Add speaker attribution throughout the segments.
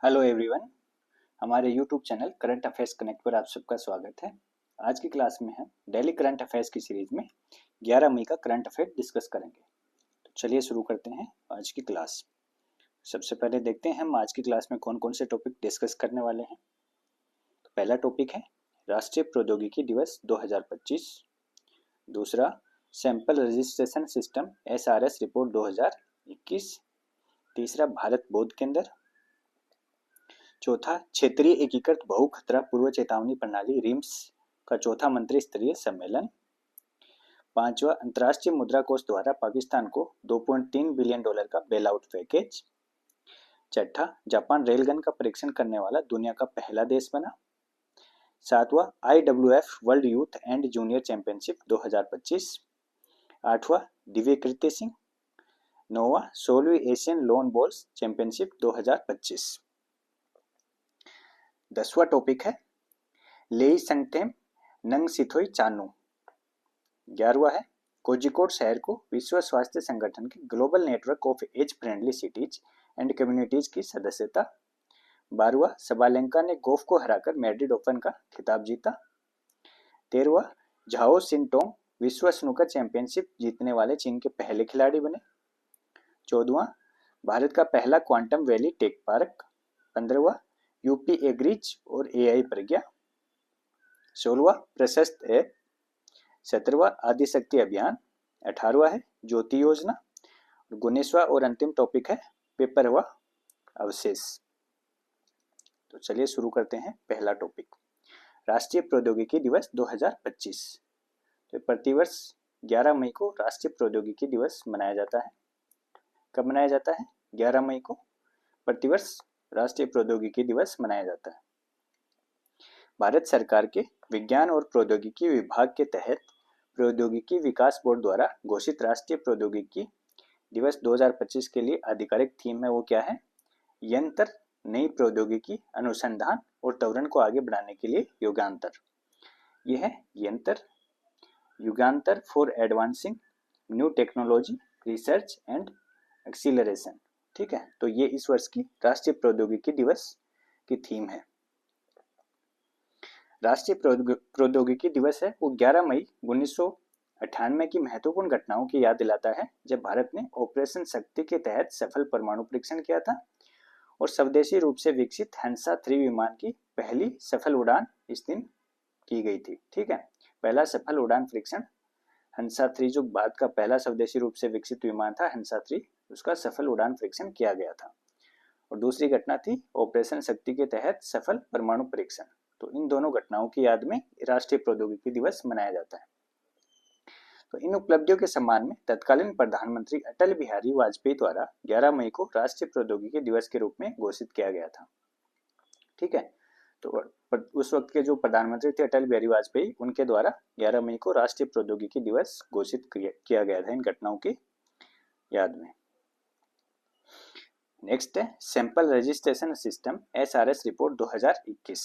Speaker 1: Hello everyone, हमारे YouTube channel current affairs connect पर आप सबका स्वागत है। आज की क्लास में हम डेली करंट अफेयर्स की सीरीज में 11 मई का करंट अफेयर डिस्कस करेंगे। तो चलिए शुरू करते हैं आज की क्लास। सबसे पहले देखते हैं हम आज की क्लास में कौन कौन से टॉपिक डिस्कस करने वाले हैं। तो पहला टॉपिक है राष्ट्रीय प्रौद्योगिकी दिवस 2025। दूसरा sample registration system SRS report 2021। तीसरा भारत बौद्ध केंद्र। चौथा क्षेत्रीय एकीकृत बहु खतरा पूर्व चेतावनी प्रणाली रिम्स का चौथा मंत्री स्तरीय सम्मेलन। पांचवा अंतर्राष्ट्रीय मुद्रा कोष द्वारा पाकिस्तान को $2.3 बिलियन का बेल आउट पैकेज। छठा जापान रेलगन का परीक्षण करने वाला दुनिया का पहला देश बना। सातवां IWF world youth and junior championship 2025। आठवां दिव्य कीर्ति सिंह। नौवां 16वीं एशियन लोन बॉल्स चैंपियनशिप 2025। 10वां टॉपिक है लेई संगथेम नंगसिथोई चानू। 11वां है कोझिकोड शहर को विश्व स्वास्थ्य संगठन के global network of age friendly cities and communities की सदस्यता। 12वां सबालेंका ने गोफ को हराकर मैड्रिड ओपन का खिताब जीता। 13वां झाओ सिंटोंग विश्व स्नूकर चैंपियनशिप जीतने वाले चीन के पहले खिलाड़ी बने। 14वां भारत का पहला क्वांटम वैली टेक पार्क। 15वां यूपी एग्रीज और AI प्रज्ञा। 16वां प्रशस्त ऐप। 17वां आदिशक्ति अभियान। 18वां है ज्योति योजना। 19वां और अंतिम टॉपिक है पेपर हुआ अवशेष। तो चलिए शुरू करते हैं पहला टॉपिक राष्ट्रीय प्रौद्योगिकी दिवस 2025। तो प्रतिवर्ष 11 मई को राष्ट्रीय प्रौद्योगिकी दिवस मनाया जाता है। कब मनाया जाता है? 11 मई को प्रतिवर्ष राष्ट्रीय प्रौद्योगिकी दिवस मनाया जाता है। भारत सरकार के विज्ञान और प्रौद्योगिकी विभाग के तहत प्रौद्योगिकी विकास बोर्ड द्वारा घोषित राष्ट्रीय प्रौद्योगिकी दिवस 2025 के लिए आधिकारिक थीम है वो क्या है? यंत्र नई प्रौद्योगिकी अनुसंधान और त्वरण को आगे बढ़ाने के लिए युगांतर। यह है Yantra Yugantar for advancing new technology research and acceleration. ठीक है, तो ये इस वर्ष की राष्ट्रीय प्रौद्योगिकी दिवस की थीम है। राष्ट्रीय प्रौद्योगिकी दिवस है वो 11 मई 1998 की महत्वपूर्ण घटनाओं की याद दिलाता है जब भारत ने ऑपरेशन शक्ति के तहत सफल परमाणु परीक्षण किया था और स्वदेशी रूप से विकसित हंसा 3 विमान की पहली सफल उड़ान इस दिन की गई थी। ठीक है, पहला सफल उड़ान परीक्षण हंसा 3 जो भारत का पहला स्वदेशी रूप से विकसित विमान था हंसा 3, उसका सफल उड़ान परीक्षण किया गया था। और दूसरी घटना थी ऑपरेशन शक्ति के तहत सफल परमाणु परीक्षण। तो इन दोनों घटनाओं की याद में राष्ट्रीय प्रौद्योगिकी दिवस मनाया जाता है। तो इन उपलब्धियों के सम्मान में तत्कालीन प्रधानमंत्री अटल बिहारी वाजपेयी द्वारा 11 मई को राष्ट्रीय प्रौद्योगिकी दिवस के रूप में घोषित किया गया था। ठीक है, तो उस वक्त के जो प्रधानमंत्री थे अटल बिहारी वाजपेयी, उनके द्वारा 11 मई को राष्ट्रीय प्रौद्योगिकी दिवस घोषित किया गया था इन घटनाओं की याद में। नेक्स्ट है sample registration system SRS report 2021।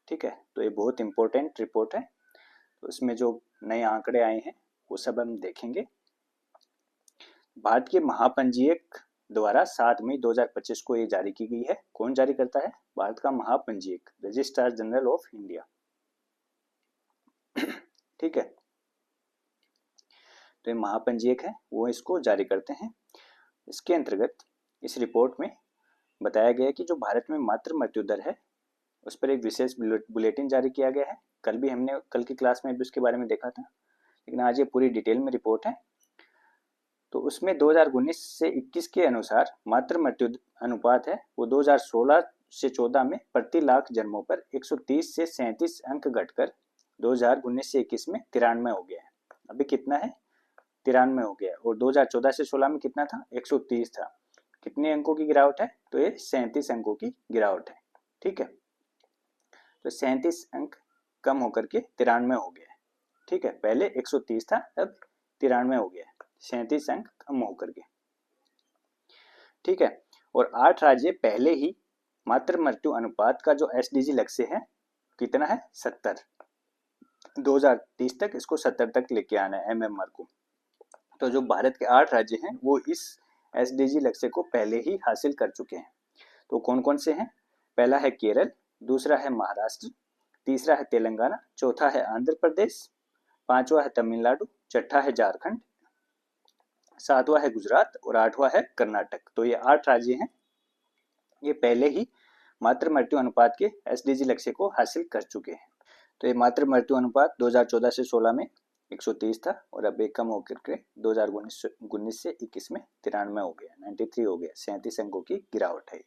Speaker 1: ठीक है, तो ये बहुत इंपॉर्टेंट रिपोर्ट है। तो इसमें जो नए आंकड़े आए हैं वो सब हम देखेंगे। भारत के महापंजीयक द्वारा 7 मई 2025 को ये जारी की गई है। कौन जारी करता है? भारत का महापंजीयक रजिस्ट्रार जनरल ऑफ इंडिया। ठीक है, तो ये महापंजीयक है वो इसको जारी करते हैं। इसके अंतर्गत इस रिपोर्ट में बताया गया है कि जो भारत में मातृ मृत्यु दर है उस पर एक विशेष बुलेटिन जारी किया गया है। हमने कल की क्लास में भी उसके बारे में देखा था, लेकिन आज ये पूरी डिटेल में रिपोर्ट है। तो उसमें 2019 से 21 के अनुसार मातृ मृत्यु अनुपात है वो 2016 से 14 में प्रति लाख जन्मों पर 130 से 37 अंक घटकर 2019 से 21 में 93 हो गया है। अभी कितना है? 93 हो गया। और 2014 से 16 में कितना था? 130 था। कितने अंकों की गिरावट है? तो ये 37 अंकों की गिरावट है। ठीक है, तो 37 अंक कम होकर के 93 हो गया है। ठीक है, पहले 130 था, अब 93 हो गया है, 37 अंक कम होकर के। ठीक है, और 8 राज्य पहले ही मातृ मृत्यु अनुपात का जो SDG लक्ष्य है कितना है? 70। 2030 तक इसको 70 तक लेके आना है MMR को। तो जो भारत के 8 राज्य हैं वो इस SDG लक्ष्य को पहले ही हासिल कर चुके हैं। तो कौन कौन से हैं? पहला है केरल, दूसरा है महाराष्ट्र, तीसरा है तेलंगाना, चौथा है आंध्र प्रदेश, पांचवा है तमिलनाडु, छठा है झारखंड, सातवां है गुजरात और आठवां है कर्नाटक। तो ये 8 राज्य हैं, ये पहले ही मातृ मृत्यु अनुपात के एसडीजी लक्ष्य को हासिल कर चुके हैं। तो ये मातृ मृत्यु अनुपात 2014 से 16 में 130 था और अब एक कम होकर के 2019 से 21 में 93 हो गया, 93 हो गया, 37 अंकों की गिरावट है।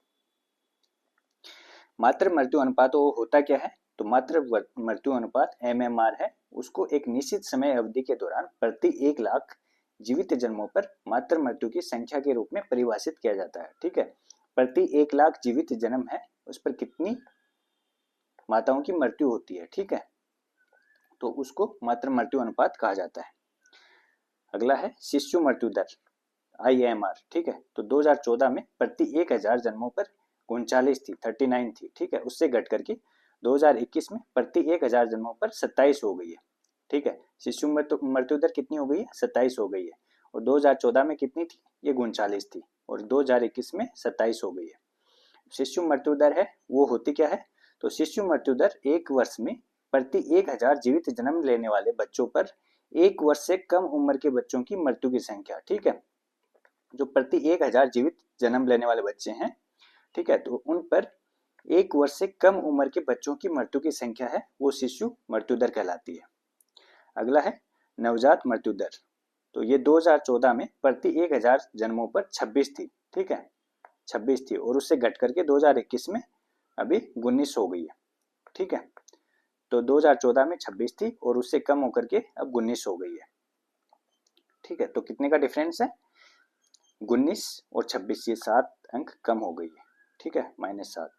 Speaker 1: मातृ मृत्यु अनुपात वो होता क्या है? तो मातृ मृत्यु अनुपात MMR है, उसको एक निश्चित समय अवधि के दौरान प्रति 1 लाख जीवित जन्मों पर मातृ मृत्यु की संख्या के रूप में परिभाषित किया जाता है। ठीक है, प्रति 1 लाख जीवित जन्म है उस पर कितनी माताओं की मृत्यु होती है। ठीक है, तो उसको मातृ मृत्यु अनुपात कहा जाता है। अगला है शिशु मृत्यु दर IMR। ठीक है, तो 2014 में प्रति 1000 जन्मों पर 39 थी, 39 थी। ठीक है, उससे घट करके 2021 में प्रति 1000 जन्मों पर 27 हो गई है। ठीक है, शिशु मृत्यु दर कितनी हो गई है? 27 हो गई है। और 2014 में कितनी थी? ये 39 थी और 2021 में 27 हो गई है। शिशु मृत्यु दर है वो होती क्या है? तो शिशु मृत्यु दर 1 वर्ष में प्रति 1000 जीवित जन्म लेने वाले बच्चों पर 1 वर्ष से कम उम्र के बच्चों की मृत्यु की संख्या। ठीक है, जो प्रति 1000 जीवित जन्म लेने वाले बच्चे हैं, ठीक है, तो उन पर 1 वर्ष से कम उम्र के बच्चों की मृत्यु की संख्या है वो शिशु मृत्यु दर कहलाती है। अगला है नवजात मृत्यु दर। तो ये 2014 में प्रति 1000 जन्मों पर 26 थी। ठीक है, 26 थी और उससे घट करके 2021 में अभी 19 हो गई है। ठीक है, तो 2014 में 26 थी और उससे कम होकर के अब 19 हो गई है। ठीक है, तो कितने का डिफरेंस है? 19 और 26, ये 7 अंक कम हो गई है। ठीक है, -7,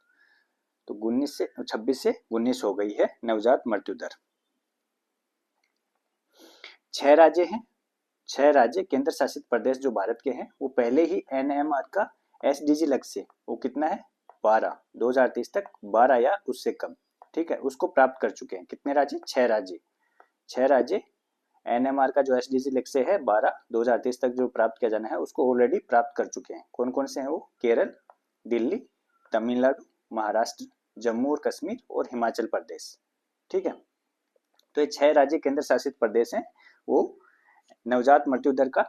Speaker 1: तो 26 से 19 हो गई है नवजात मृत्यु दर। 6 राज्य हैं, 6 राज्य केंद्र शासित प्रदेश जो भारत के हैं वो पहले ही NMR का SDG लक्ष्य वो कितना है? 12, 2030 तक 12 या उससे कम, ठीक है, उसको प्राप्त कर चुके हैं। कितने राज्य? 6 राज्य। 6 राज्य NMR का जो SDG लक्ष्य है 12, 2030 तक जो प्राप्त किया जाना है उसको ऑलरेडी प्राप्त कर चुके हैं। कौन कौन से हैं वो? केरल, दिल्ली, तमिलनाडु, महाराष्ट्र, जम्मू और कश्मीर और हिमाचल प्रदेश। ठीक है, तो ये 6 राज्य केंद्र शासित प्रदेश हैं, वो नवजात मृत्यु दर का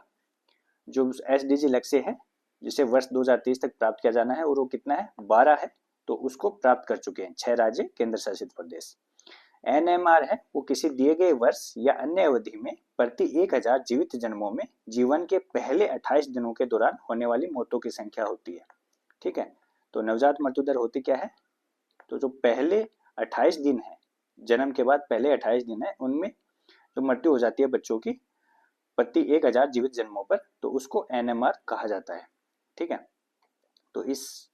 Speaker 1: जो SDG लक्ष्य है जिसे वर्ष 2030 तक प्राप्त किया जाना है और वो कितना है? 12 है, तो उसको प्राप्त कर चुके हैं 6 राज्य केंद्र शासित प्रदेश। NMR है वो किसी दिए गए वर्ष या अन्य अवधि में प्रति 1000 जीवित जन्मों में जीवन के पहले 28 दिनों के दौरान होने वाली मौतों की संख्या होती है। ठीक है, तो नवजात मृत्यु दर होती क्या है? तो जो पहले 28 दिन है, जन्म के बाद पहले 28 दिन है, उनमें जो मृत्यु हो जाती है बच्चों की प्रति 1000 जीवित जन्मों पर, तो उसको NMR कहा जाता है। ठीक है, तो इस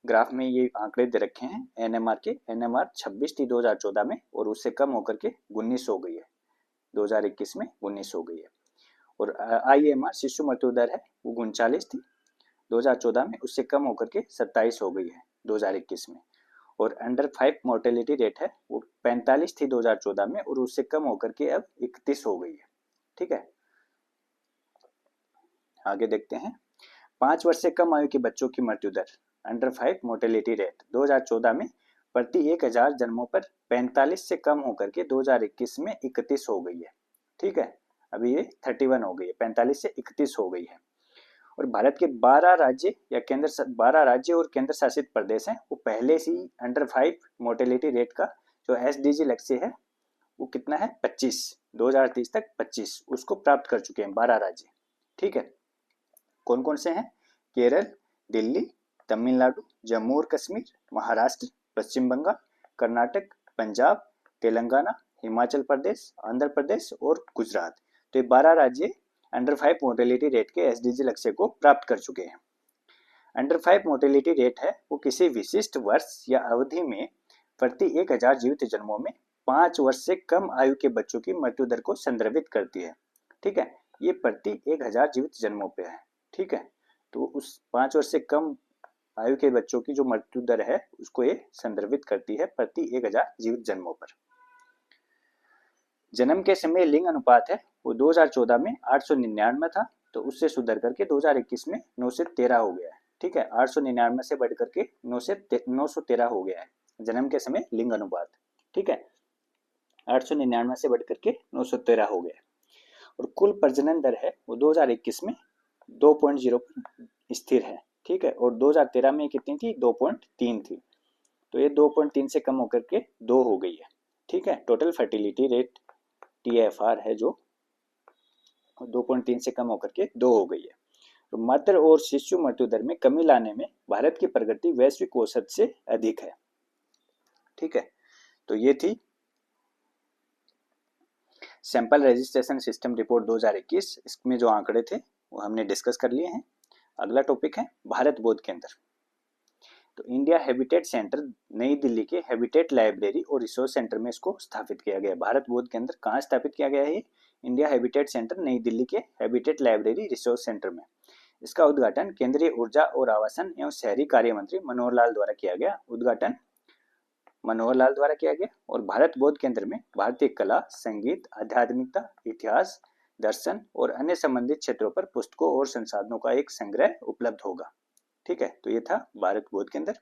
Speaker 1: ग्राफ में ये आंकड़े दे रखे हैं NMR के। NMR 26 थी 2014 में और उससे कम होकर के 19 हो गई है, 2021 में 19 हो गई है। और IMR शिशु मृत्यु दर है वो 39 थी 2014 में, उससे कम होकर के 27 हो गई है 2021 में। और अंडर 5 मोर्टेलिटी रेट है वो 45 थी 2014 में और उससे कम होकर के अब 31 हो गई है। ठीक है, आगे देखते हैं 5 वर्ष से कम आयु के बच्चों की मृत्यु दर अंडर 5 मोर्टेलिटी रेट 2014 में प्रति 1000 जन्मों पर 45 से कम होकर के 2021 में 31 हो गई है। ठीक है, अभी ये 31 हो गई है, 45 से 31 हो गई है। और भारत के 12 राज्य या 12 राज्य और केंद्र शासित प्रदेश हैं वो पहले से ही अंडर 5 मोर्टेलिटी रेट का जो SDG लक्ष्य है वो कितना है? 25, 2030 तक 25, उसको प्राप्त कर चुके हैं 12 राज्य। ठीक है, कौन कौन से हैं? केरल, दिल्ली, तमिलनाडु, जम्मू और कश्मीर, महाराष्ट्र, पश्चिम बंगाल, कर्नाटक, पंजाब, तेलंगाना, हिमाचल प्रदेश, आंध्र प्रदेश और गुजरात। तो ये 12 राज्य अंडर 5 मोर्टेलिटी रेट के SDG लक्ष्य को प्राप्त कर चुके हैं। अंडर 5 मोर्टेलिटी रेट है वो किसी विशिष्ट वर्ष या अवधि में प्रति 1000 जीवित जन्मों में 5 वर्ष से कम आयु के बच्चों की मृत्यु दर को संदर्भित करती है। ठीक है, ये प्रति 1000 जीवित जन्मों पे है। ठीक है, तो उस 5 वर्ष से कम आयु के बच्चों की जो मृत्यु दर है उसको ये संदर्भित करती है प्रति 1000 जीवित जन्मों पर। जन्म के समय लिंग अनुपात है वो 2014 में 899 था, तो उससे सुधर करके 2021 में 9 से 13 हो गया है। ठीक है, 899 से बढ़ करके 913 हो गया है जन्म के समय लिंग अनुपात। ठीक है, 899 से बढ़ करके 913 हो गया। और कुल प्रजनन दर है वो 2021 में 2.0 पर स्थिर है। ठीक है, और 2013 में कितनी थी? 2.3 थी। तो ये 2.3 से कम होकर के 2 हो गई है। ठीक है, टोटल फर्टिलिटी रेट TFR है जो 2.3 से कम होकर के 2 हो गई है। तो मातृ और शिशु मृत्यु दर में कमी लाने में भारत की प्रगति वैश्विक औसत से अधिक है। ठीक है, तो ये थी सैंपल रजिस्ट्रेशन सिस्टम रिपोर्ट 2021। इसमें जो आंकड़े थे वो हमने डिस्कस कर लिए हैं। अगला टॉपिक है भारत बोध केंद्र। तो इंडिया हैबिटेट सेंटर नई दिल्ली के हैबिटेट लाइब्रेरी और रिसोर्स सेंटर में इसको स्थापित किया गया है। भारत बोध केंद्र कहाँ स्थापित किया गया है? इंडिया हैबिटेट सेंटर नई दिल्ली के हैबिटेट लाइब्रेरी रिसोर्स सेंटर में। इसका उद्घाटन केंद्रीय ऊर्जा और आवासन एवं शहरी कार्य मंत्री मनोहर लाल द्वारा किया गया। उद्घाटन मनोहर लाल द्वारा किया गया। और भारत बोध केंद्र में भारतीय कला, संगीत, आध्यात्मिकता, इतिहास, दर्शन और अन्य संबंधित क्षेत्रों पर पुस्तकों और संसाधनों का एक संग्रह उपलब्ध होगा। ठीक है, तो ये था भारत बोध केंद्र।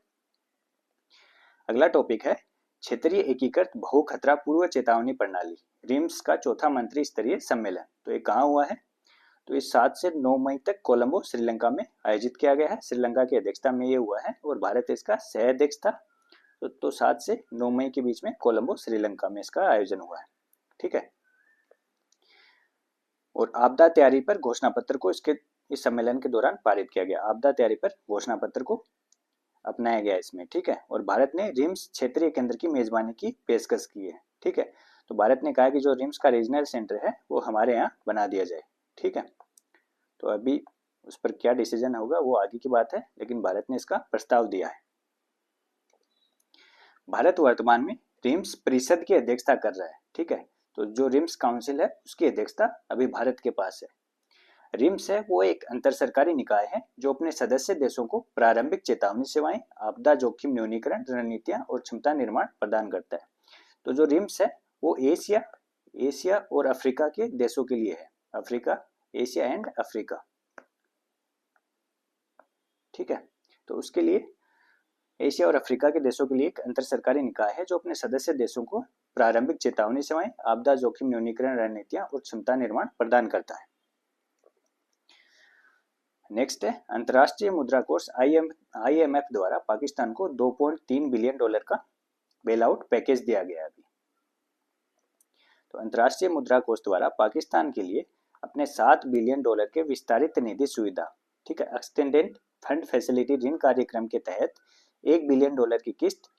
Speaker 1: अगला टॉपिक है क्षेत्रीय एकीकृत बहु खतरा पूर्व चेतावनी प्रणाली रिम्स का चौथा मंत्री स्तरीय सम्मेलन। तो ये कहाँ हुआ है? तो ये 7 से 9 मई तक कोलंबो श्रीलंका में आयोजित किया गया है। श्रीलंका की अध्यक्षता में ये हुआ है और भारत इसका सह अध्यक्ष था। तो 7 से 9 मई के बीच में कोलंबो श्रीलंका में इसका आयोजन हुआ है। ठीक है, और आपदा तैयारी पर घोषणा पत्र को इस सम्मेलन के दौरान पारित किया गया। आपदा तैयारी पर घोषणा पत्र को अपनाया गया इसमें। ठीक है, और भारत ने रिम्स क्षेत्रीय केंद्र की मेजबानी की पेशकश की है। ठीक है, तो भारत ने कहा कि जो रिम्स का रीजनल सेंटर है वो हमारे यहाँ बना दिया जाए। ठीक है, तो अभी उस पर क्या डिसीजन होगा वो आगे की बात है, लेकिन भारत ने इसका प्रस्ताव दिया है। भारत वर्तमान में रिम्स परिषद की अध्यक्षता कर रहा है। ठीक है, तो जो रिम्स काउंसिल है उसकी अध्यक्षता अभी भारत के पास है। रिम्स है वो एक अंतर सरकारी निकाय है जो अपने सदस्य देशों को प्रारंभिक चेतावनी सेवाएं, आपदा जोखिम न्यूनीकरण रणनीतियां और क्षमता निर्माण प्रदान करता है। तो जो रिम्स है वो एशिया और अफ्रीका के देशों के लिए है। Africa, Asia and Africa. ठीक है, तो उसके लिए एशिया और अफ्रीका के देशों के लिए एक अंतर सरकारी निकाय है जो अपने सदस्य देशों को प्रारंभिक चेतावनी सेवाएं, आपदा जोखिम न्यूनीकरण रणनीतियां और क्षमता निर्माण प्रदान करता है। नेक्स्ट है अंतर्राष्ट्रीय मुद्रा कोष IMF द्वारा पाकिस्तान को $2.3 बिलियन का बेल आउट पैकेज दिया गया अभी। तो अंतर्राष्ट्रीय मुद्रा कोष द्वारा पाकिस्तान के लिए अपने $7 बिलियन के विस्तारित निधि सुविधा, ठीक है, एक्सटेंडेड फंड फैसिलिटी ऋण कार्यक्रम के तहत $1 बिलियन की किस्त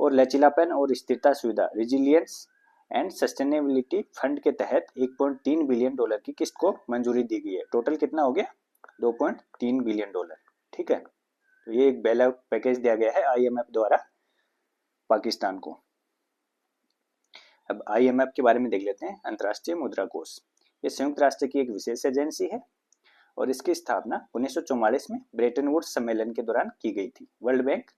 Speaker 1: और लचीलापन और स्थिरता सुविधा रिजिलियंस एंड सस्टेनेबिलिटी फंड के तहत $1.3 बिलियन की किस्त को मंजूरी दी गई है। टोटल कितना हो गया? $2.3 बिलियन। ठीक है, तो ये एक बेल आउट पैकेज दिया गया है IMF द्वारा पाकिस्तान को। अब IMF के बारे में देख लेते हैं। अंतर्राष्ट्रीय मुद्रा कोष ये संयुक्त राष्ट्र की एक विशेष एजेंसी है और इसकी स्थापना 1944 में ब्रेटन वुड्स सम्मेलन के दौरान की गई थी। वर्ल्ड बैंक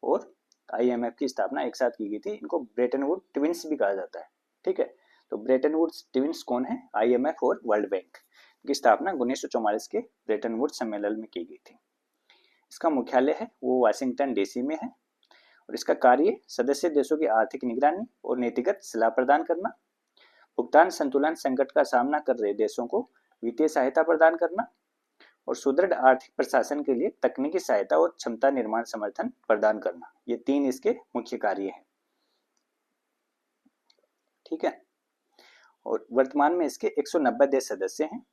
Speaker 1: और IMF की स्थापना एक साथ की गई थी। इनको ब्रेटन वुड ट्विंस भी कहा जाता है। ठीक है, तो ब्रेटन वुड्स ट्विंस कौन है? IMF और वर्ल्ड बैंक की स्थापना 1944 के ब्रेटन वुड्स सम्मेलन में की गई थी। इसका मुख्यालय है वो वाशिंगटन DC में है और इसका कार्य सदस्य देशों की आर्थिक निगरानी और नीतिगत सलाह प्रदान करना, भुगतान संतुलन संकट का सामना कर रहे देशों को वित्तीय सहायता प्रदान करना और सुदृढ़ आर्थिक प्रशासन के लिए तकनीकी सहायता और क्षमता निर्माण समर्थन प्रदान करना। ये 3 इसके मुख्य कार्य हैं। ठीक है, और वर्तमान में इसके 190 देश सदस्य हैं।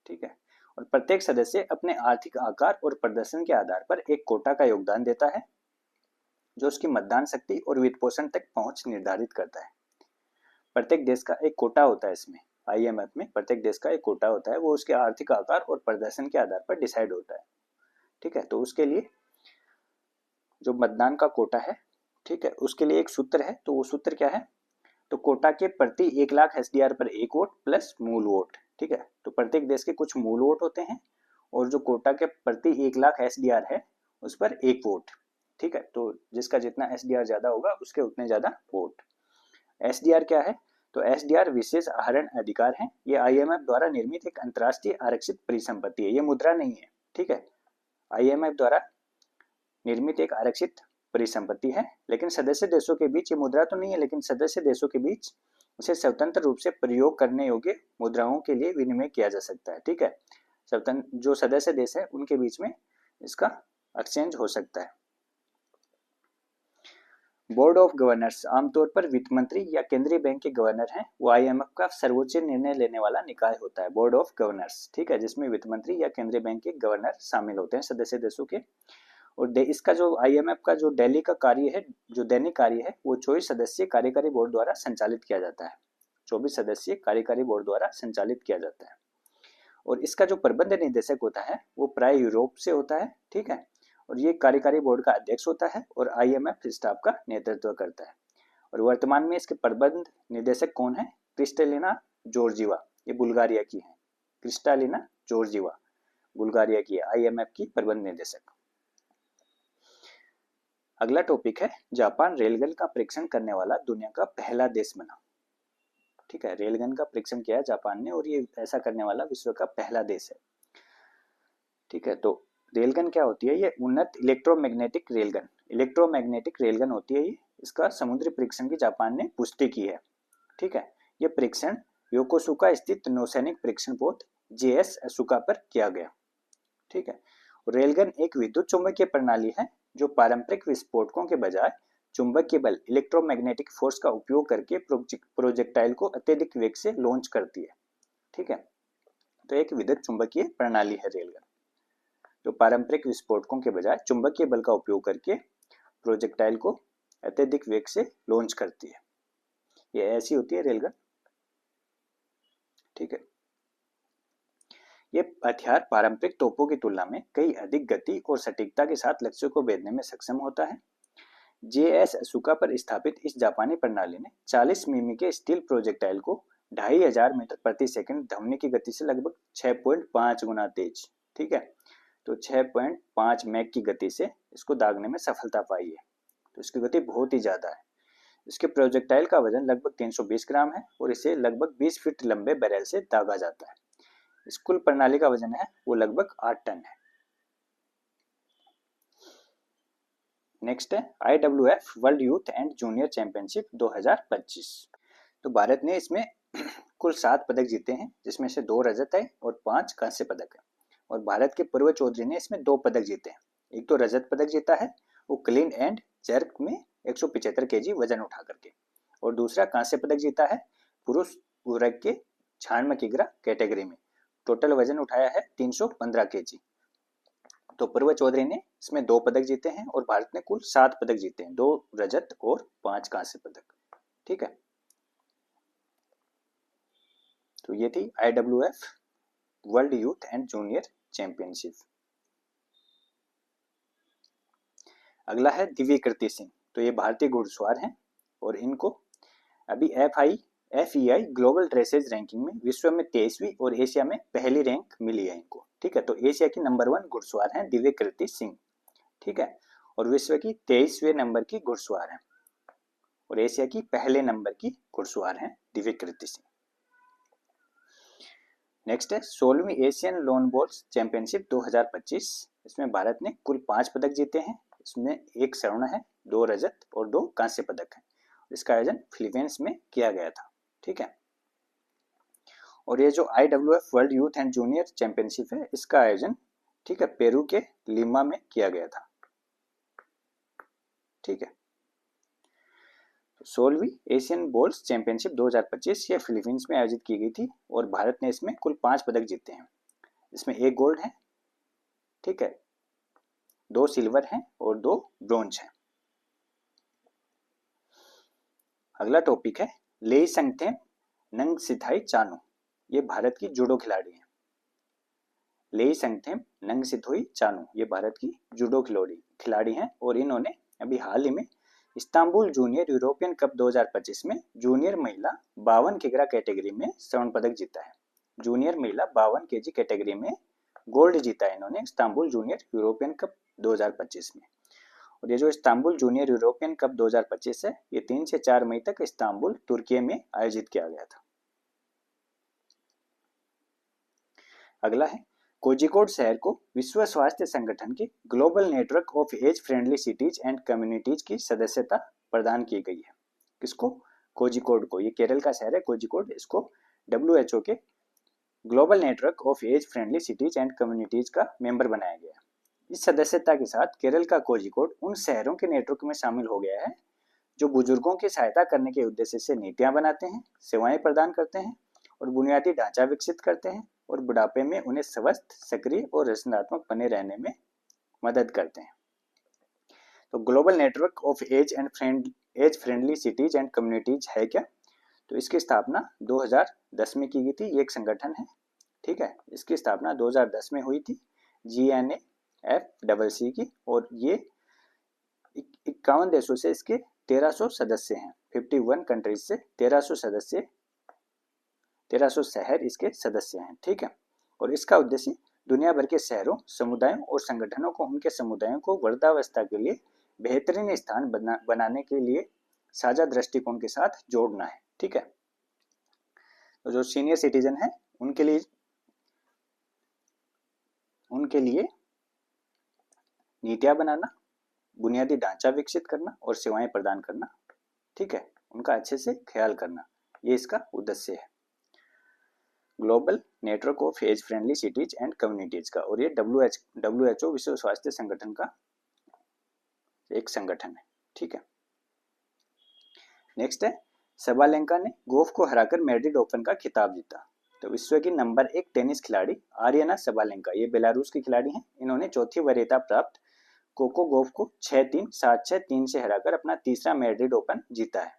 Speaker 1: ठीक है, और प्रत्येक सदस्य अपने आर्थिक आकार और प्रदर्शन के आधार पर एक कोटा का योगदान देता है जो उसकी मतदान शक्ति और वित्त पोषण तक पहुंच निर्धारित करता है। प्रत्येक देश का एक कोटा होता है इसमें। IMF में प्रत्येक देश का एक कोटा होता है, वो उसके आर्थिक आकार और प्रदर्शन के आधार पर डिसाइड होता है। ठीक है, तो उसके लिए जो मतदान का कोटा है, ठीक है, उसके लिए एक सूत्र है। तो वो सूत्र क्या है? तो कोटा के प्रति 1 लाख SDR पर 1 वोट प्लस मूल वोट। ठीक है, तो प्रत्येक देश के कुछ मूल वोट होते हैं और जो कोटा के प्रति 1 लाख SDR है उस पर 1 वोट। ठीक है, तो जिसका जितना SDR ज्यादा होगा उसके उतने ज्यादा वोट। SDR क्या है? तो SDR विशेष आहरण अधिकार है। ये IMF द्वारा निर्मित एक अंतर्राष्ट्रीय आरक्षित परिसंपत्ति है, ये मुद्रा नहीं है। ठीक है, IMF द्वारा निर्मित एक आरक्षित परिसंपत्ति है, लेकिन सदस्य देशों के बीच ये मुद्रा तो नहीं है, लेकिन सदस्य देशों के बीच उसे स्वतंत्र रूप से प्रयोग करने योग्य मुद्राओं के लिए विनिमय किया जा सकता है। ठीक है, स्वतंत्र जो सदस्य देश है उनके बीच में इसका एक्सचेंज हो सकता है। बोर्ड ऑफ गवर्नर्स आमतौर पर वित्त मंत्री या केंद्रीय बैंक के गवर्नर हैं, वो IMF का सर्वोच्च निर्णय लेने वाला निकाय होता है, बोर्ड ऑफ गवर्नर्स। ठीक है, जिसमें वित्त मंत्री या केंद्रीय बैंक के गवर्नर शामिल होते हैं सदस्य देशों के। और इसका जो IMF का जो दिल्ली का कार्य है, जो दैनिक कार्य है, वो 24 सदस्यीय कार्यकारी बोर्ड द्वारा संचालित किया जाता है। 24 सदस्यीय कार्यकारी बोर्ड द्वारा संचालित किया जाता है। और इसका जो प्रबंध निदेशक होता है वो प्राय यूरोप से होता है। ठीक है, और ये कार्यकारी बोर्ड का अध्यक्ष होता है और IMF स्टाफ का नेतृत्व करता है। और वर्तमान में इसके प्रबंध निदेशक कौन है? क्रिस्टालिना जॉर्जिवा, ये बुल्गारिया की है। क्रिस्टालिना जॉर्जिवा बुल्गारिया की है, IMF की प्रबंध निदेशक। अगला टॉपिक है, जापान रेलगन का परीक्षण करने वाला दुनिया का पहला देश बना। ठीक है, रेलगन का परीक्षण किया है जापान ने और ये ऐसा करने वाला विश्व का पहला देश है। ठीक है, तो रेलगन क्या होती है? ये उन्नत इलेक्ट्रोमैग्नेटिक रेलगन, इलेक्ट्रोमैग्नेटिक रेलगन होती है ये। इसका समुद्री परीक्षण की जापान ने पुष्टि की है। ठीक है, ये परीक्षण योकोसुका स्थित नौसैनिक परीक्षण पोत JS असुका पर किया गया। ठीक है, रेलगन एक विद्युत चुंबकीय प्रणाली है जो पारंपरिक विस्फोटकों के बजाय चुंबकीय बल इलेक्ट्रोमैग्नेटिक फोर्स का उपयोग करके प्रोजेक्टाइल को अत्यधिक वेग से लॉन्च करती है। ठीक है, तो एक विद्युत चुंबकीय प्रणाली है रेलगन जो पारंपरिक विस्फोटकों के बजाय चुंबकीय बल का उपयोग करके प्रोजेक्टाइल को अत्यधिक वेग से लॉन्च करती है। ये ऐसी होती है रेलगन। ठीक है, ये हथियार पारंपरिक तोपों की तुलना में कई अधिक गति और सटीकता के साथ लक्ष्यों को भेदने में सक्षम होता है। JS असुका पर स्थापित इस जापानी प्रणाली ने 40 मिमी के स्टील प्रोजेक्टाइल को 2500 मीटर प्रति सेकंड ध्वनि की गति से लगभग 6.5 गुना तेज, ठीक है, तो 6.5 मैक की गति से इसको दागने में सफलता पाई है। तो इसकी गति बहुत ही ज्यादा है। इसके प्रोजेक्टाइल का वजन लगभग 320 ग्राम है और इसे लगभग 20 फीट लंबे बैरल से दागा जाता है। इस कुल प्रणाली का वजन है वो लगभग 8 टन है। नेक्स्ट है IWF world youth and junior championship 2025। तो भारत ने इसमें कुल 7 पदक जीते हैं, जिसमें से 2 रजत है और 5 कांस्य पदक है। और भारत के पूर्व चौधरी ने इसमें 2 पदक जीते हैं। एक तो रजत पदक जीता है वो क्लीन एंड जर्क में 175 kg वजन उठा करके, और दूसरा कांस्य पदक जीता है पुरुष वर्ग के छाण किग्रा कैटेगरी में। टोटल वजन उठाया है 315 kg। तो पूर्व चौधरी ने इसमें 2 पदक जीते हैं और भारत ने कुल 7 पदक जीते हैं, 2 रजत और 5 कांस्य पदक। ठीक है, तो ये थी IWF world youth and junior championship. अगला है दिव्य कीर्ति सिंह। तो ये भारतीय घुड़सवार हैं और इनको अभी FEI ग्लोबल ड्रेसेज रैंकिंग में विश्व में 23वीं और एशिया में पहली रैंक मिली है इनको। ठीक है, तो एशिया की नंबर 1 घुड़सवार हैं दिव्य कीर्ति सिंह। ठीक है, और विश्व की 23वें नंबर की घुड़सवार हैं और एशिया की पहले नंबर की घुड़सवार हैं दिव्य कीर्ति सिंह। नेक्स्ट है 16वीं एशियन लॉन बॉल्स चैंपियनशिप 2025। इसमें भारत ने कुल 5 पदक जीते हैं। इसमें 1 स्वर्ण है, 2 रजत और 2 कांस्य पदक हैं। इसका आयोजन फिलीपींस में किया गया था। ठीक है, और ये जो IWF world youth and junior championship है, इसका आयोजन ठीक है पेरू के लिमा में किया गया था। ठीक है, 16वीं एशियन बॉल्स चैंपियनशिप 2025 ये फिलीपींस में आयोजित की गई थी और भारत ने इसमें कुल 5 पदक जीते हैं। इसमें 1 गोल्ड है, ठीक है, 2 सिल्वर हैं और 2 ब्रोंज हैं। अगला टॉपिक है लेइसेंगथेम नंगसिथाई चानू। ये भारत की जूडो खिलाड़ी हैं। लेइसेंगथेम नंगसिथोई चानू ये भारत की जूडो खिलाड़ी हैं और इन्होंने अभी हाल ही में इस्तांबुल जूनियर यूरोपियन कप 2025 में जूनियर महिला 52 किग्रा कैटेगरी में स्वर्ण पदक जीता है। जूनियर महिला 52 kg कैटेगरी में गोल्ड जीता है इन्होंने इस्तांबुल जूनियर यूरोपियन कप 2025 में। और ये जो इस्तांबुल जूनियर यूरोपियन कप 2025 है, ये 3 से 4 मई तक इस्तांबुल तुर्की में आयोजित किया गया था। अगला है कोझिकोड शहर को विश्व स्वास्थ्य संगठन के global network of age friendly cities and communities की सदस्यता प्रदान की गई है। किसको? कोझिकोड को। ये केरल का शहर है कोझिकोड, इसको WHO के global network of age friendly cities and communities का मेंबर बनाया गया है। इस सदस्यता के साथ केरल का कोझिकोड उन शहरों के नेटवर्क में शामिल हो गया है जो बुजुर्गों की सहायता करने के उद्देश्य से नीतियां बनाते हैं, सेवाएं प्रदान करते हैं और बुनियादी ढांचा विकसित करते हैं और बुढ़ापे में उन्हें स्वस्थ, सक्रिय और रचनात्मक बने रहने में मदद करते हैं। तो global network of age friendly cities and communities है क्या? तो इसकी स्थापना 2010 में की गई थी। ये एक संगठन है, ठीक है। इसकी स्थापना 2010 में हुई थी GNAFCC की, और ये 51 देशों से इसके 1300 सदस्य हैं। 51 कंट्रीज से 1300 शहर इसके सदस्य हैं, ठीक है। और इसका उद्देश्य दुनिया भर के शहरों, समुदायों और संगठनों को उनके समुदायों को वृद्धावस्था के लिए बेहतरीन स्थान बनाने के लिए साझा दृष्टिकोण के साथ जोड़ना है, ठीक है। तो जो सीनियर सिटीजन है उनके लिए नीतियां बनाना, बुनियादी ढांचा विकसित करना और सेवाएं प्रदान करना, ठीक है, उनका अच्छे से ख्याल करना, ये इसका उद्देश्य है global network of age friendly cities and communities का। और ये WHO विश्व स्वास्थ्य संगठन का एक संगठन है, ठीक है। नेक्स्ट है, सबालेंका ने गोफ को हराकर मैड्रिड ओपन का खिताब जीता। तो विश्व की नंबर 1 टेनिस खिलाड़ी आर्यना सबालेंका, ये बेलारूस की खिलाड़ी हैं। इन्होंने चौथी वरीयता प्राप्त कोको गोफ को 6-3, 7-6, 3 से हराकर अपना तीसरा मैड्रिड ओपन जीता है,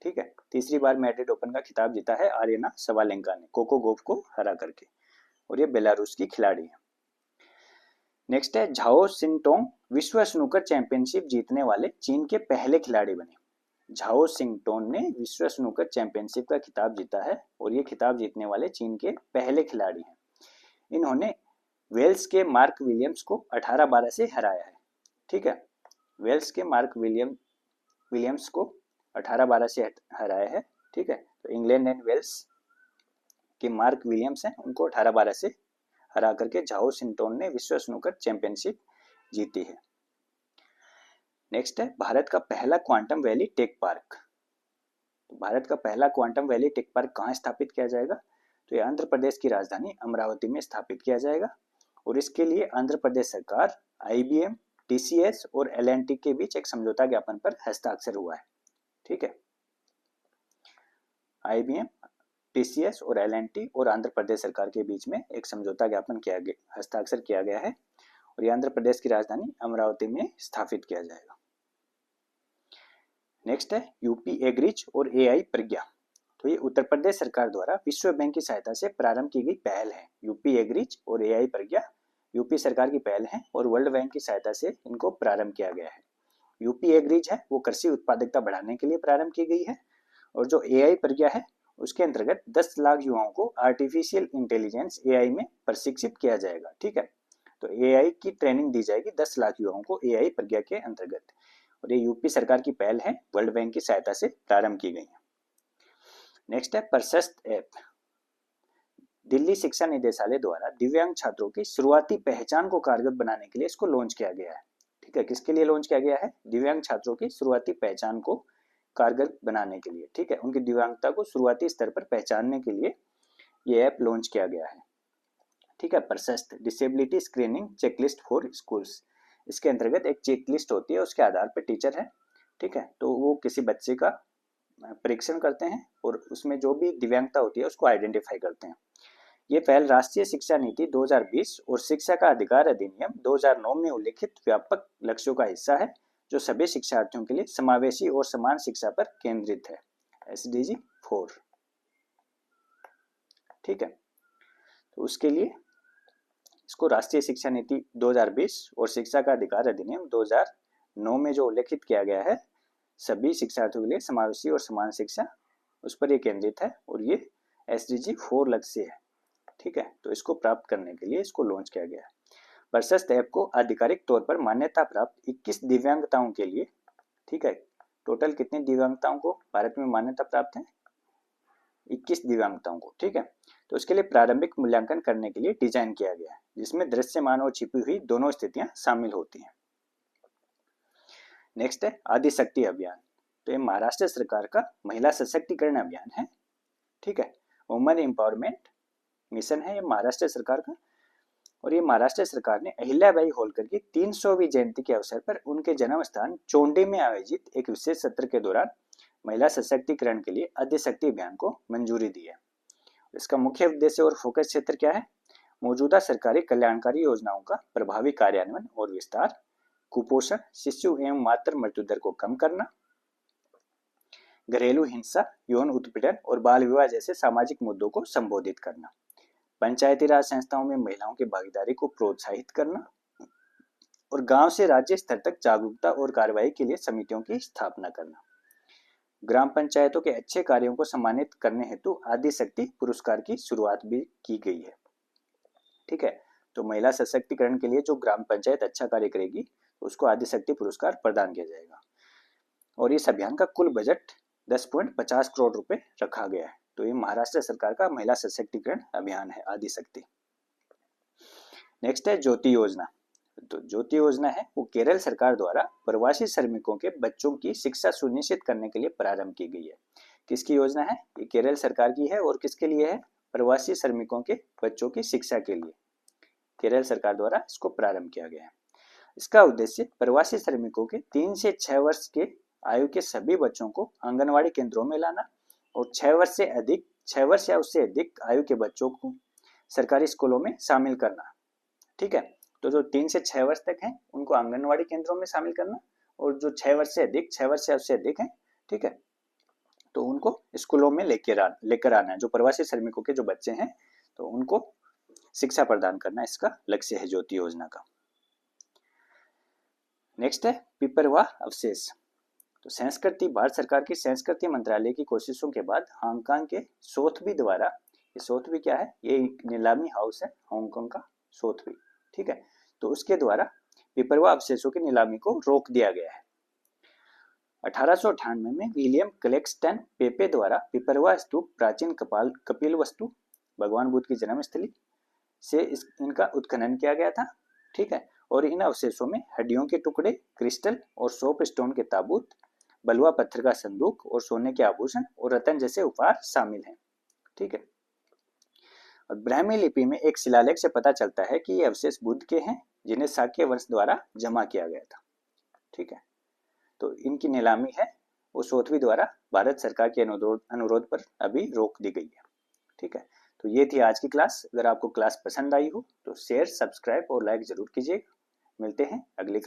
Speaker 1: ठीक है। तीसरी बार मैड्रिड ओपन का खिताब जीता है आर्यना सबालेंका ने कोको गोफ को हरा करके, और ये बेलारूस की खिलाड़ी है। नेक्स्ट है, झाओ सिंगटोंग विश्व स्नूकर चैंपियनशिप जीतने वाले चीन के पहले खिलाड़ी बने। झाओ सिंगटोन ने विश्व स्नूकर चैंपियनशिप का खिताब जीता है और ये खिताब जीतने वाले चीन के पहले खिलाड़ी हैं। इन्होंने वेल्स के मार्क विलियम्स को 18-12 से हराया है, ठीक है। वेल्स के मार्क विलियम्स को 18-12 से हराया है, ठीक है। तो इंग्लैंड एंड वेल्स के मार्क विलियम्स हैं, उनको 18-12 से हरा करके झाओ सिंगटोन ने विश्व स्नूकर चैंपियनशिप जीती है। नेक्स्ट है, भारत का पहला क्वांटम वैली टेक पार्क। तो भारत का पहला क्वांटम वैली टेक पार्क कहाँ स्थापित किया जाएगा? तो ये आंध्र प्रदेश की राजधानी अमरावती में स्थापित किया जाएगा, और इसके लिए आंध्र प्रदेश सरकार, IBM, TCS और L&T के बीच एक समझौता ज्ञापन पर हस्ताक्षर हुआ है, ठीक है। IBM, TCS और L&T और आंध्र प्रदेश सरकार के बीच में एक समझौता ज्ञापन हस्ताक्षर किया गया है, और ये आंध्र प्रदेश की राजधानी अमरावती में स्थापित किया जाएगा। नेक्स्ट है, यूपी एग्रीज और AI प्रज्ञा। तो ये उत्तर प्रदेश सरकार द्वारा विश्व बैंक की सहायता से प्रारंभ की गई पहल है। यूपी एग्रीज और AI प्रज्ञा यूपी सरकार की पहल है और वर्ल्ड बैंक की सहायता से इनको प्रारंभ किया गया है। यूपी एग्रीज है वो कृषि उत्पादकता बढ़ाने के लिए प्रारंभ की गई है, और जो AI प्रज्ञा है उसके अंतर्गत 10 लाख युवाओं को आर्टिफिशियल इंटेलिजेंस AI में प्रशिक्षित किया जाएगा, ठीक है। तो AI की ट्रेनिंग दी जाएगी 10 लाख युवाओं को AI प्रज्ञा के अंतर्गत, और ये यूपी सरकार की पहल है, वर्ल्ड बैंक की सहायता से प्रारंभ की गई है। नेक्स्ट है, प्रशस्त ऐप। दिल्ली शिक्षा निदेशालय द्वारा दिव्यांग छात्रों की शुरुआती पहचान को कारगर बनाने के लिए इसको लॉन्च किया गया है, ठीक है। किसके लिए लॉन्च किया गया है? दिव्यांग छात्रों की शुरुआती पहचान को कारगर बनाने के लिए, ठीक है। उनकी दिव्यांगता को शुरुआती स्तर पर पहचानने के लिए ये ऐप लॉन्च किया गया है, ठीक है। प्रशस्त disability screening checklist for schools, इसके अंतर्गत एक चेकलिस्ट होती है, उसके आधार पर टीचर है, ठीक है, तो वो किसी बच्चे का परीक्षण करते हैं और उसमें जो भी दिव्यांगता होती है उसको आइडेंटिफाई करते हैं। ये पहल राष्ट्रीय शिक्षा नीति 2020 और शिक्षा का अधिकार अधिनियम 2009 में उल्लिखित व्यापक लक्ष्यों का हिस्सा है, जो सभी शिक्षार्थियों के लिए समावेशी और समान शिक्षा पर केंद्रित है, SDG 4, ठीक है। तो उसके लिए इसको राष्ट्रीय शिक्षा नीति 2020 और शिक्षा का अधिकार अधिनियम 2009 में जो उल्लेखित किया गया है, सभी शिक्षार्थियों के लिए समावेशी और समान शिक्षा, उस पर ये केंद्रित है, और ये SDG 4 लक्ष्य है, ठीक है। तो इसको प्राप्त करने के लिए इसको लॉन्च किया गया है। प्रशस्त ऐप को आधिकारिक तौर पर मान्यता प्राप्त 21 दिव्यांगताओं के लिए, ठीक है। टोटल कितनी दिव्यांगताओं को भारत में मान्यता प्राप्त है? 21 दिव्यांगताओं को, ठीक है। तो इसके लिए प्रारंभिक मूल्यांकन करने के लिए डिजाइन किया गया है, जिसमें दृश्यमान और छिपी हुई दोनों स्थितियां शामिल होती हैं। नेक्स्ट है आदिशक्ति अभियान। तो ये महाराष्ट्र सरकार का महिला सशक्तिकरण अभियान है। ठीक है, वुमेन एम्पावरमेंट मिशन है ये महाराष्ट्र सरकार का। और ये महाराष्ट्र सरकार ने अहिल्याबाई होलकर की 300वीं जयंती के अवसर पर उनके जन्म स्थान चोंडी में आयोजित एक विशेष सत्र के दौरान महिला सशक्तिकरण के लिए आदिशक्ति अभियान को मंजूरी दी है। इसका मुख्य उद्देश्य और फोकस क्षेत्र क्या है? मौजूदा सरकारी कल्याणकारी योजनाओं का प्रभावी कार्यान्वयन और विस्तार, कुपोषण, शिशु एवं मातृ मृत्यु दर को कम करना, घरेलू हिंसा, यौन उत्पीड़न और बाल विवाह जैसे सामाजिक मुद्दों को संबोधित करना, पंचायती राज संस्थाओं में महिलाओं की भागीदारी को प्रोत्साहित करना और गांव से राज्य स्तर तक जागरूकता और कार्रवाई के लिए समितियों की स्थापना करना। ग्राम पंचायतों के अच्छे कार्यों को सम्मानित करने हेतु आदिशक्ति पुरस्कार की शुरुआत भी की गई है। ठीक है, तो महिला सशक्तिकरण के लिए जो ग्राम पंचायत अच्छा कार्य करेगी उसको आदिशक्ति पुरस्कार प्रदान किया जाएगा। और इस अभियान का कुल बजट 10.50 करोड़ रुपए रखा गया है। तो ये महाराष्ट्र सरकार का महिला सशक्तिकरण अभियान है आदिशक्ति। नेक्स्ट है ज्योति योजना। तो ज्योति योजना है वो केरल सरकार द्वारा प्रवासी श्रमिकों के बच्चों की शिक्षा सुनिश्चित करने के लिए प्रारंभ की गई है। किसकी योजना है? ये केरल सरकार की है। और किसके लिए है? प्रवासी श्रमिकों के बच्चों की शिक्षा के लिए केरल सरकार द्वारा इसको प्रारंभ किया गया है। इसका उद्देश्य प्रवासी श्रमिकों के 3 से 6 वर्ष के आयु के सभी बच्चों को आंगनवाड़ी केंद्रों में लाना और 6 वर्ष या उससे अधिक आयु के बच्चों को सरकारी स्कूलों में शामिल करना। ठीक है, तो जो 3 से 6 वर्ष तक हैं उनको आंगनवाड़ी केंद्रों में शामिल करना और जो 6 वर्ष या उससे अधिक हैं, ठीक है, तो उनको स्कूलों में लेकर आना है। जो प्रवासी श्रमिकों के जो बच्चे हैं तो उनको शिक्षा प्रदान करना इसका लक्ष्य है ज्योति योजना का। नेक्स्ट है पिपरवाह अवशेष। तो संस्कृति, भारत सरकार की संस्कृति मंत्रालय की कोशिशों के बाद हांगकांग के सोथबी द्वारा, ये सोथबी क्या है? ये नीलामी हाउस है हांगकांग का सोथबी। ठीक है, तो उसके द्वारा पिपरवाह अवशेषों की नीलामी को रोक दिया गया है। 1898 में विलियम क्लेक्सटन पेपे द्वारा पिपरवाह स्तूप प्राचीन कपिल वस्तु भगवान बुद्ध की जन्मस्थली से इनका उत्खनन किया गया था। ठीक है, और इन अवशेषों में हड्डियों के टुकड़े, क्रिस्टल और सोप स्टोन के ताबूत, बलुआ पत्थर का संदूक और सोने के आभूषण और रत्न जैसे उपहार शामिल हैं। ठीक है, और ब्राह्मी लिपि में एक शिलालेख से पता चलता है कि ये अवशेष बुद्ध के हैं जिन्हें शाक्य वंश द्वारा जमा किया गया था। ठीक है, तो इनकी नीलामी है वो सोथवी द्वारा भारत सरकार के अनुरोध पर अभी रोक दी गई है। ठीक है, तो ये थी आज की क्लास। अगर आपको क्लास पसंद आई हो तो शेयर, सब्सक्राइब और लाइक जरूर कीजिएगा। मिलते हैं अगली क्लास।